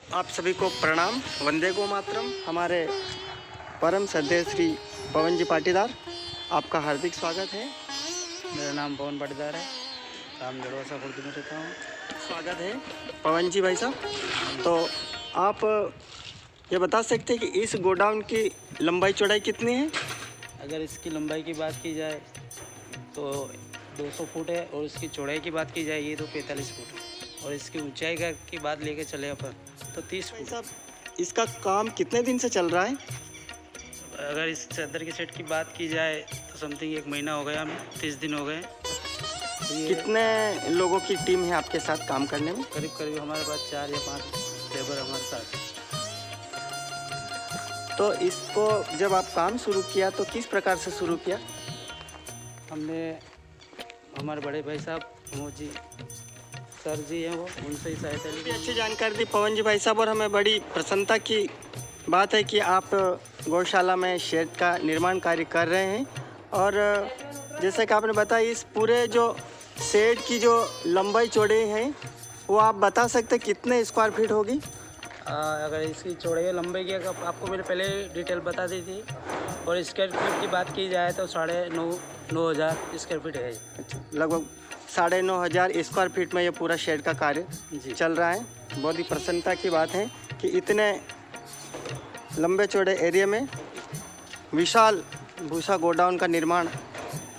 आप सभी को प्रणाम, वंदे गो मातरम। हमारे परम श्रद्धेय श्री पवन जी पाटीदार, आपका हार्दिक स्वागत है। मेरा नाम पवन पाटीदार है, राम जड़वासा खुर्द में रहता हूँ। स्वागत है पवन जी भाई साहब। तो आप ये बता सकते हैं कि इस गोडाउन की लंबाई चौड़ाई कितनी है? अगर इसकी लंबाई की बात की जाए तो 200 फुट है, और इसकी चौड़ाई की बात की जाएगी तो 45 फुट है, और इसकी ऊंचाई की बात लेके चले अपन तो 30 भाई फुट। साहब, इसका काम कितने दिन से चल रहा है? अगर इस चादर की सेट की बात की जाए तो समथिंग 1 महीना हो गया, हमें 30 दिन हो गए। तो ये कितने लोगों की टीम है आपके साथ काम करने में? करीब करीब हमारे पास 4 या 5 लेबर हमारे साथ। तो इसको जब आप काम शुरू किया तो किस प्रकार से शुरू किया? हमने हमारे बड़े भाई साहब प्रमोद जी सर जी हैं, वो उनसे ही सहायता ली। अच्छी जानकारी दी पवन जी भाई साहब, और हमें बड़ी प्रसन्नता की बात है कि आप गौशाला में शेड का निर्माण कार्य कर रहे हैं। और जैसे कि आपने बताया, इस पूरे जो शेड की जो लंबाई चौड़ाई है वो आप बता सकते हैं कितने स्क्वायर फीट होगी? अगर इसकी चौड़ाई लंबाई की अगर आपको मैंने पहले डिटेल बता दी थी, और स्क्वायर फीट की बात की जाए तो 9,500 स्क्वायर फीट है। लगभग 9,500 स्क्वायर फीट में ये पूरा शेड का कार्य जी चल रहा है। बहुत ही प्रसन्नता की बात है कि इतने लंबे चौड़े एरिया में विशाल भूसा गोडाउन का निर्माण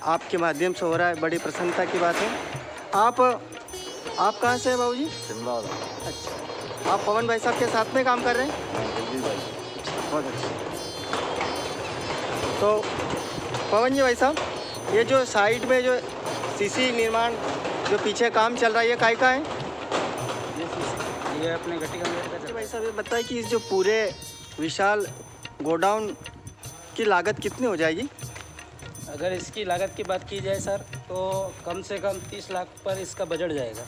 आपके माध्यम से हो रहा है। बड़ी प्रसन्नता की बात है। आप कहाँ से हैं बाबू जी? शिमला वाला। अच्छा, आप पवन भाई साहब के साथ में काम कर रहे हैं? जगदीश भाई। बहुत अच्छा। तो पवन जी भाई साहब, ये जो साइड में जो सीसी निर्माण जो पीछे काम चल रहा है, ये काय का है? ये अपने घटी का मेट का जी भाई साहब, ये बताइए कि इस जो पूरे विशाल गोडाउन की लागत कितनी हो जाएगी? अगर इसकी लागत की बात की जाए सर तो कम से कम 30 लाख पर इसका बजट जाएगा।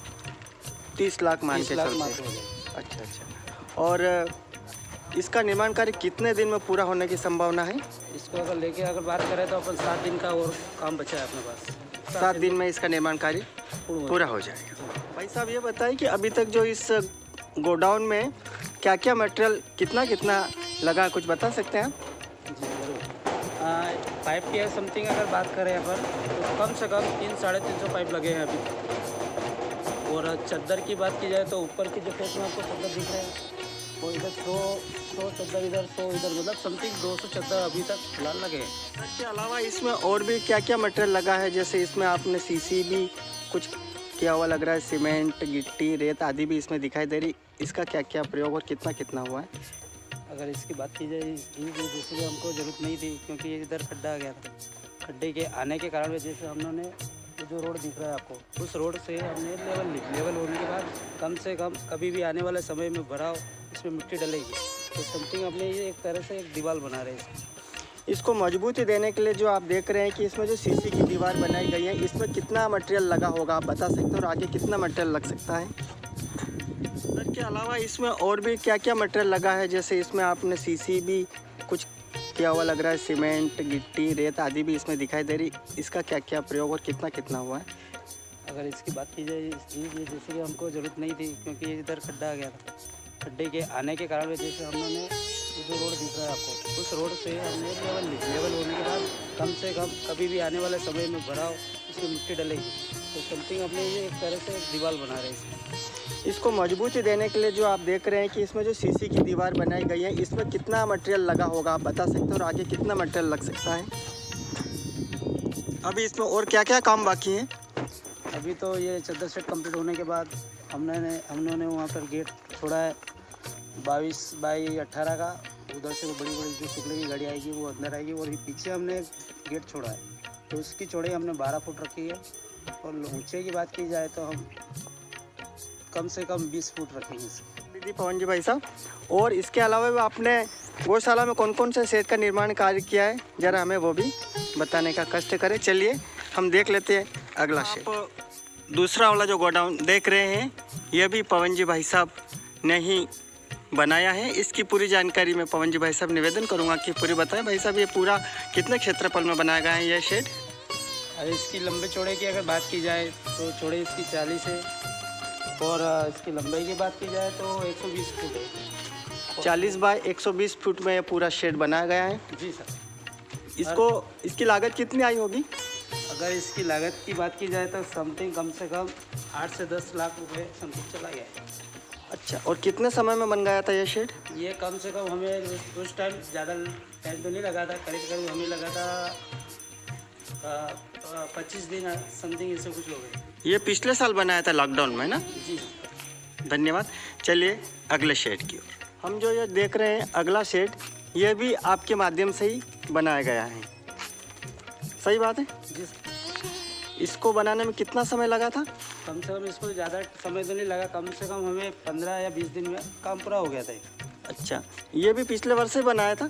30 लाख मान 30 के लाख चलते मात्र हो हैं। जाएगा। अच्छा अच्छा। और इसका निर्माण कार्य कितने दिन में पूरा होने की संभावना है? इसको अगर लेके अगर बात करें तो अपन 7 दिन का और काम बचा है अपने पास। 7 दिन में इसका निर्माण कार्य पूरा हो जाएगा। भाई साहब, ये बताइए कि अभी तक जो इस गोडाउन में क्या क्या मटेरियल कितना लगा, कुछ बता सकते हैं आप? जी जरूर। पाइप की समथिंग अगर बात करें अपन तो कम से कम 300-350 पाइप लगे हैं अभी। और चद्दर की बात की जाए तो ऊपर की जो फेस में आपको चद्दर दिख रहे हैं वो इधर 100 चद्दर, इधर 100 इधर, मतलब समथिंग 200 चद्दर अभी तक फिलहाल लगे हैं। इसके अलावा इसमें और भी क्या क्या मटेरियल लगा है? जैसे इसमें आपने सीसी भी कुछ किया हुआ लग रहा है, सीमेंट, गिट्टी, रेत आदि भी इसमें दिखाई दे रही। इसका क्या क्या प्रयोग और कितना हुआ है? अगर इसकी बात की जाए जैसे हमको ज़रूरत नहीं थी, क्योंकि इधर खड्डा आ गया था। खड्डे के आने के कारण वजह से हमने जो रोड दिख रहा है आपको, उस रोड से हमने लेवल होने के बाद कम से कम कभी भी आने वाले समय में भराव इसमें मिट्टी डलेगी तो समथिंग अपने ये एक तरह से एक दीवार बना रहे हैं। इसको मजबूती देने के लिए जो आप देख रहे हैं कि इसमें जो सीसी की दीवार बनाई गई है, इसमें कितना मटेरियल लगा होगा आप बता सकते हैं, और आगे कितना मटेरियल लग सकता है? इसके अलावा इसमें और भी क्या क्या मटेरियल लगा है? जैसे इसमें आपने सीसी भी कुछ किया हुआ लग रहा है, सीमेंट, गिट्टी, रेत आदि भी इसमें दिखाई दे रही। इसका क्या क्या प्रयोग और कितना हुआ है? अगर इसकी बात की जाए जैसे कि हमको ज़रूरत नहीं थी, क्योंकि इधर खड्डा आ गया था। खड्डे के आने के कारण वजह से हमने जो रोड दिख रहा है आपको, उस रोड से हमने लेवल होने के बाद कम से कम कभी भी आने वाले समय में भराव इसमें मिट्टी डलेगी तो समथिंग अपने ये एक तरह से एक दीवार बना रहे हैं। इसको मजबूती देने के लिए जो आप देख रहे हैं कि इसमें जो सीसी की दीवार बनाई गई है, इसमें कितना मटेरियल लगा होगा आप बता सकते हैं, और आगे कितना मटेरियल लग सकता है? अभी इसमें और क्या क्या काम बाकी है? अभी तो ये चद्दर सेट कंप्लीट होने के बाद हमने वहाँ पर गेट छोड़ा है 22x18 का। उधर से वो बड़ी जो शुक्ल की गाड़ी आएगी वो अंदर आएगी, और पीछे हमने गेट छोड़ा है तो उसकी चौड़ाई हमने 12 फुट रखी है। और ऊंचाई की बात की जाए तो हम कम से कम 20 फुट रखेंगे दीदी पवन जी भाई साहब, और इसके अलावा भी आपने गौशाला में कौन से शेड का निर्माण कार्य किया है, ज़रा हमें वो भी बताने का कष्ट करें। चलिए हम देख लेते हैं अगला शेड। आप दूसरा वाला जो गोडाउन देख रहे हैं, यह भी पवन जी भाई साहब ने ही बनाया है। इसकी पूरी जानकारी मैं पवन जी भाई साहब निवेदन करूंगा कि पूरी बताएं। भाई साहब, ये पूरा कितने क्षेत्रफल में बनाया गया है यह शेड? अरे इसकी लंबे चौड़े की अगर बात की जाए तो चौड़े इसकी 40 है, और इसकी लंबाई की बात की जाए तो 120 फुट है। 40 बाय 120 फुट में ये पूरा शेड बनाया गया है। जी सर। इसकी लागत कितनी आई होगी? अगर इसकी लागत की बात की जाए तो समथिंग कम से कम 8 से 10 लाख रुपए समथिंग चला गया है। अच्छा, और कितने समय में बन गया था ये शेड? ये कम से कम हमें उस टाइम ज़्यादा टाइम तो नहीं लगा था, करीब करीब हमें लगा था 25 दिन समथिंग, इससे कुछ हो गए। ये पिछले साल बनाया था लॉकडाउन में ना? जी। धन्यवाद। चलिए अगले शेड की ओर। हम जो ये देख रहे हैं अगला शेड, ये भी आपके माध्यम से ही बनाया गया है, सही बात है? जी। इसको बनाने में कितना समय लगा था? कम से कम इसको ज़्यादा समय तो नहीं लगा, कम से कम हमें 15 या 20 दिन में काम पूरा हो गया था। अच्छा, ये भी पिछले वर्ष ही बनाया था?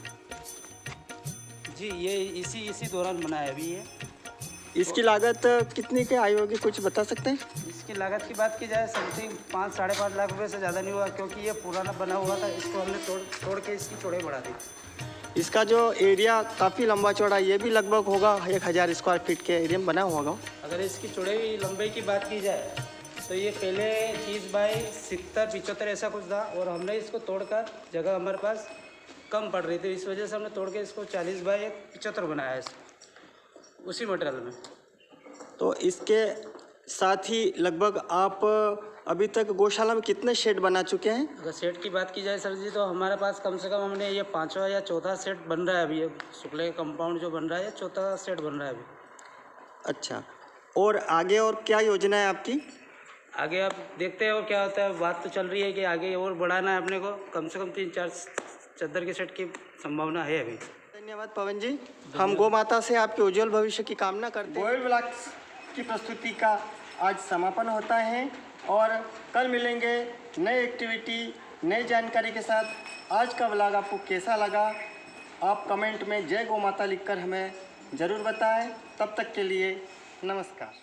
जी, ये इसी दौरान बनाया अभी ये। इसकी लागत कितनी के आई होगी, कुछ बता सकते हैं? इसकी लागत की बात की जाए समथिंग 5-5.5 लाख रुपए से ज़्यादा नहीं हुआ, क्योंकि ये पुराना बना हुआ था, इसको हमने तोड़ के इसकी चौड़ाई बढ़ा दी। इसका जो एरिया काफ़ी लंबा चौड़ा, ये भी लगभग होगा 1000 स्क्वायर फीट के एरिया में बना होगा। अगर इसकी चौड़ाई लंबाई की बात की जाए तो ये पहले 30 बाई 70-75 ऐसा कुछ था, और हमने इसको तोड़कर, जगह हमारे पास कम पड़ रही थी, इस वजह से हमने तोड़ के इसको 40 बाई 75 बनाया है उसी मटेरियल में। तो इसके साथ ही लगभग आप अभी तक गौशाला में कितने शेड बना चुके हैं? अगर सेट की बात की जाए सर जी, तो हमारे पास कम से कम हमने ये 5वां या 4था सेट बन रहा है अभी। शुक्ले का कंपाउंड जो बन रहा है, 4था सेट बन रहा है अभी। अच्छा, और आगे और क्या योजना है आपकी? आगे आप देखते हैं और क्या होता है। बात तो चल रही है कि आगे और बढ़ाना है अपने को, कम से कम 3-4 चद्दर के सेट की संभावना है अभी। धन्यवाद पवन जी। हम गौ माता से आपके उज्जवल भविष्य की कामना करते हैं। गोयल व्लॉग्स की प्रस्तुति का आज समापन होता है, और कल मिलेंगे नई एक्टिविटी, नई जानकारी के साथ। आज का व्लॉग आपको कैसा लगा, आप कमेंट में जय गौ माता लिखकर हमें ज़रूर बताएं। तब तक के लिए नमस्कार।